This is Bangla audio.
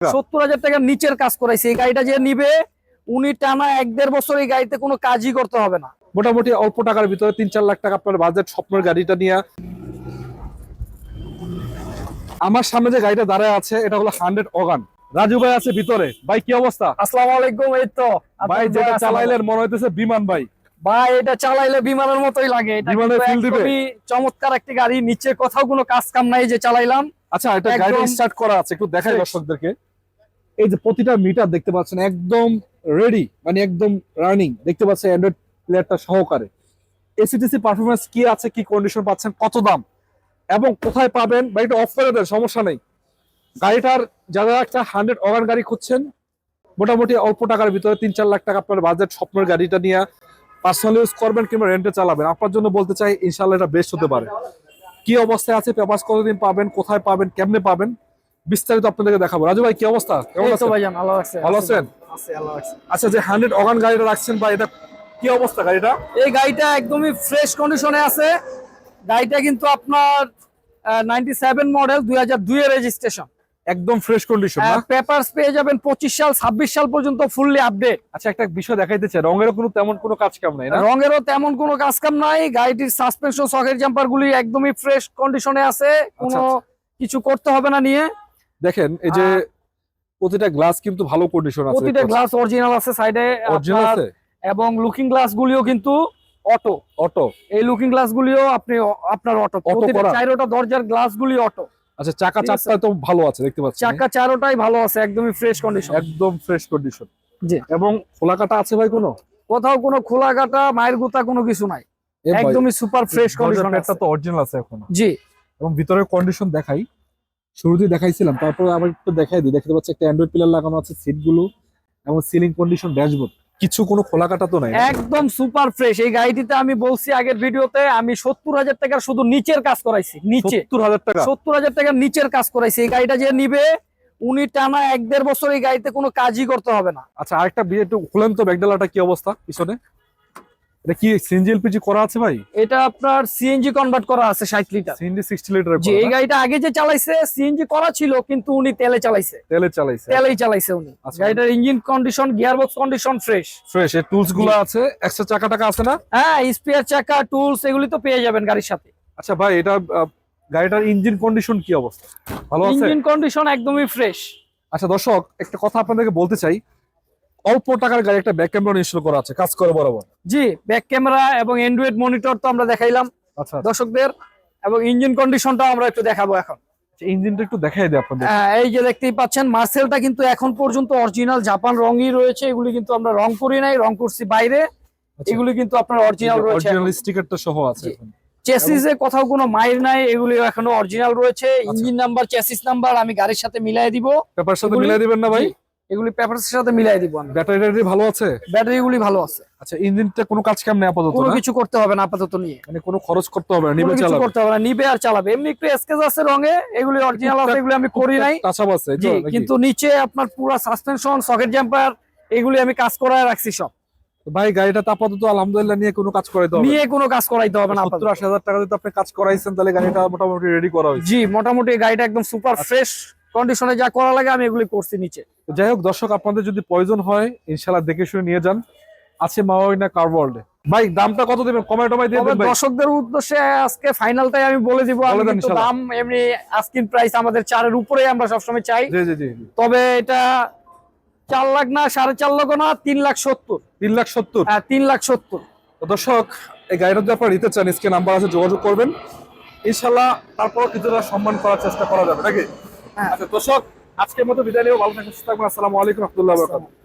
70,000 টাকার নিচের কাজ করাইছে। এই গাড়িটা যে নিবে উনি টানা 1-1.5 বছর এই গাড়িতে কোনো কাজই করতে হবে না। মোটামুটি অল্প টাকার ভিতরে 3-4 লাখ টাকা আপনার বাজেট, স্বপ্নের গাড়িটা নিয়ে। আমার সামনে যে গাড়িটা দাঁড়ায় আছে এটা হলো 100 অগান। রাজু ভাই আছে ভিতরে। ভাই কি অবস্থা? আসসালামু আলাইকুম। এই তো ভাই যেটা চালাইলেন মনে হইতেছে বিমান। ভাই ভাই এটা চালাইলে বিমানের মতোই লাগে। এটা বিমানের ফিল দিবে। খুবই চমৎকার একটি গাড়ি, নিচে কোথাও কোনো কাজ কাম নাই, যে চালাইলাম। আচ্ছা, এটা গাড়িটা স্টার্ট করা আছে, একটু দেখাই দর্শকদেরকে। এই যে প্রতিটা মিটার দেখতে পাচ্ছেন একদম রেডি, মানে একদম রানিং দেখতে পাচ্ছেন, অ্যান্ড্রয়েড প্লেয়ারটা সহকারে। এসিটিসি পারফরম্যান্স কি আছে, কি কন্ডিশন পাচ্ছেন, কত দাম এবং কোথায় পাবেন, বা এটা অফ করে দেন, সমস্যা নেই। গাড়িটার যারা একটা 100 অগান গাড়ি খুঁজছেন, মোটামুটি অল্প টাকার ভিতরে 3-4 লাখ টাকা আপনার বাজেট, স্বপ্নের গাড়িটা নিয়ে পার্সোনাল ইউজ করবেন কিংবা রেন্টে চালাবেন, আপনার জন্য বলতে চাই ইনশাআল্লাহ এটা বেস্ট হতে পারে। কি অবস্থায় আছে, পেপারস কতদিন পাবেন, কোথায় পাবেন, কেমনে পাবেন, বিস্তারিত আপনাদেরকে দেখাবো। রাজু ভাই কি অবস্থা, কেমন আছেন? ভাইজান ভালো আছে। ভালো আছেন? আচ্ছা, যে 100 অগান গাড়িটা রাখছেন ভাই, এটা কি অবস্থা গাড়িটা? এই গাড়িটা একদমই ফ্রেশ কন্ডিশনে আছে। গাড়িটা কিন্তু আপনার 97 মডেল, 2002 এর রেজিস্ট্রেশন, একদম ফ্রেশ কন্ডিশন না? পেপারস পেয়ে যাবেন 25 সাল 26 সাল পর্যন্ত ফুললি আপডেট। আচ্ছা, একটা বিষয় দেখাইতেছে, রঙেরও কোনো তেমন কোনো কাজ কাম নাই না? রঙেরও তেমন কোনো কাজ কাম নাই। গাড়িটির সাসপেনশন, সকেট জাম্পার গুলি একদমই ফ্রেশ কন্ডিশনে আছে, কোনো কিছু করতে হবে না নিয়ে। দেখেন এই যে প্রতিটা গ্লাস কিন্তু ভালো কন্ডিশন আছে, প্রতিটা গ্লাস অরিজিনাল আছে সাইডে, অরিজিনাল আছে। এবং লুকিং গ্লাস গুলিও কিন্তু অটো। অটো? এই লুকিং গ্লাস গুলিও আপনার অটো। প্রতিটা চারোটা দরজার গ্লাস গুলি অটো। আচ্ছা, চাকা চারটা তো ভালো আছে দেখতে পাচ্ছি। চাকা চারোটাই ভালো আছে, একদমই ফ্রেশ কন্ডিশন। একদম ফ্রেশ কন্ডিশন। জি। এবং খোলা কাটা আছে ভাই? কোথাও কোনো খোলা কাটা, মায়ের গুতা কোনো কিছু নাই, একদমই সুপার ফ্রেশ কন্ডিশন। এটা তো অরিজিনাল আছে এখন। জি। এবং ভিতরের কন্ডিশন দেখাই, শুরুতেই দেখাইছিলাম, তারপর আবার একটু দেখাই দিই। দেখতে পাচ্ছি একটা অ্যান্ড্রয়েড প্লেয়ার লাগানো আছে, সিট গুলো এবং সিলিং কন্ডিশন, ড্যাশবোর্ড, কিছু কোনো খোলা কাটা তো নাই, একদম সুপার ফ্রেশ। এই গাড়িটিতে আমি বলছি আগের ভিডিওতে, আমি 70,000 টাকার শুধু নিচের কাজ করাইছি। নিচে 70,000 টাকা? 70,000 টাকার নিচের কাজ করাইছি। এই গাড়িটা যে নিবে উনি টানা 1-1.5 বছর এই গাড়িতে কোনো কাজই করতে হবে না। আচ্ছা, আরেকটা বিয়ে একটু খুলেন তো, ব্যাকডালাটা কি অবস্থা পিছনে? এটা কি সিএনজি এলপিজি করা আছে ভাই? এটা আপনার সিএনজি কনভার্ট করা আছে 60 লিটার। CNG 60 litre. জি, এই গাড়িটা আগে যে চালাইছে সিএনজি করা ছিল, কিন্তু উনি তেলেই চালাইছে উনি। গাড়িটার engine condition, gearbox condition fresh. এর টুলস গুলো আছে, এক্সট্রা চাকা টাকা আছে না? হ্যাঁ, স্পেয়ার চাকা, টুলস এগুলি তো পেয়ে যাবেন গাড়ির সাথে। আচ্ছা ভাই, এটা গাড়িটার ইঞ্জিন কন্ডিশন কি অবস্থা, ভালো আছে? ইঞ্জিন কন্ডিশন একদমই ফ্রেশ। আচ্ছা দর্শক, একটা কথা আপনাদেরকে বলতে চাই, অল্প টাকার গাড়ি একটা ব্যাক ক্যামেরা ইনস্টল করা আছে, কাজ করে বরাবর। জি, ব্যাক ক্যামেরা এবং অ্যান্ড্রয়েড মনিটর তো আমরা দেখাইলাম দর্শকদের, এবং ইঞ্জিন কন্ডিশনটা আমরা একটু দেখাবো এখন। ইঞ্জিনটা একটু দেখাই দিই আপনাদের। এই যে দেখতেই পাচ্ছেন, মার্সেলটা কিন্তু এখন পর্যন্ত অরিজিনাল জাপান রঙই রয়েছে। এগুলি কিন্তু আমরা রং করি নাই, রং করছি বাইরে। এগুলি কিন্তু আপনার অরিজিনাল রয়েছে, অরিজিনাল স্টিকারটা সহ আছে। চেসিসে কোথাও কোনো মাইর নাই, এগুলি এখনো অরিজিনাল রয়েছে। ইঞ্জিন নাম্বার, চেসিস নাম্বার আমি গাড়ির সাথে মিলাই দিব। পেপার সাথে মিলাই দিবেন না ভাই? এগুলি পেপারসের সাথে মিলাই দিব আমি। ব্যাটারি ভালো আছে? ব্যাটারিগুলি ভালো আছে। আচ্ছা, ইঞ্জিনটা কোনো কাজ কাম নেই আপাতত? কোনো কিছু করতে হবে না আপাতত নিয়ে, মানে কোনো খরচ করতে হবে না, নিবে চালাবে? করতে হবে না, নিবে আর চালাবে। এমনি একটু স্কেচ আছে রঙে, এগুলি অরিজিনাল আছে, এগুলি আমি করি নাই, টাচআপ আছে। জি, কিন্তু নিচে আপনার পুরো সাসপেনশন, সকেট জাম্পার এগুলি আমি কাজ করায় রাখছি সব। ভাই গাড়িটা আপাতত আলহামদুলিল্লাহ নিয়ে কোনো কাজ করাইতে হবে? নিয়ে কোনো কাজ করাইতে হবে না। 70-80 টাকা যদি আপনি কাজ করাইছেন, তাহলে গাড়িটা মোটামুটি রেডি করা হয়েছে। জি, মোটামুটি গাড়িটা একদম সুপার ফ্রেশ কন্ডিশনে যা করা লাগে আমি এগুলি করছি নিচে। যাই হোক দর্শক, আপনাদের যদি প্রয়োজন হয় ইনশাআল্লাহ দেখে শুনে নিয়ে যান, আছে মাওয়াইনা কার ওয়ার্ল্ডে। ভাই দামটা কত দিবেন, কমাই দিয়ে দেন ভাই। দর্শকদের উদ্দেশ্যে আজকে ফাইনালটাই আমি বলে দিব। দাম এমনি আস্কিং প্রাইস আমাদের 4 এর উপরে আমরা সবসময় চাই। জি। তবে এটা 4 লাখ না, 4.5 লাখ না, 3,70,000। 3,70,000? হ্যাঁ, 3,70,000। তো দর্শক, এই গাড়িটা যদি আপনারা নিতে চান, স্ক্রিনে নাম্বার আছে, যোগাযোগ করবেন ইনশাআল্লাহ। তারপর কিছুটা সম্মান করার চেষ্টা করা যাবে নাকি? আচ্ছা দর্শক, আজকের মতো বিদায় নিব। ভালো থাকবেন, সুস্থ থাকবেন। আসসালামু আলাইকুম ওয়া রাহমাতুল্লাহি ওয়া বারাকাতুহু।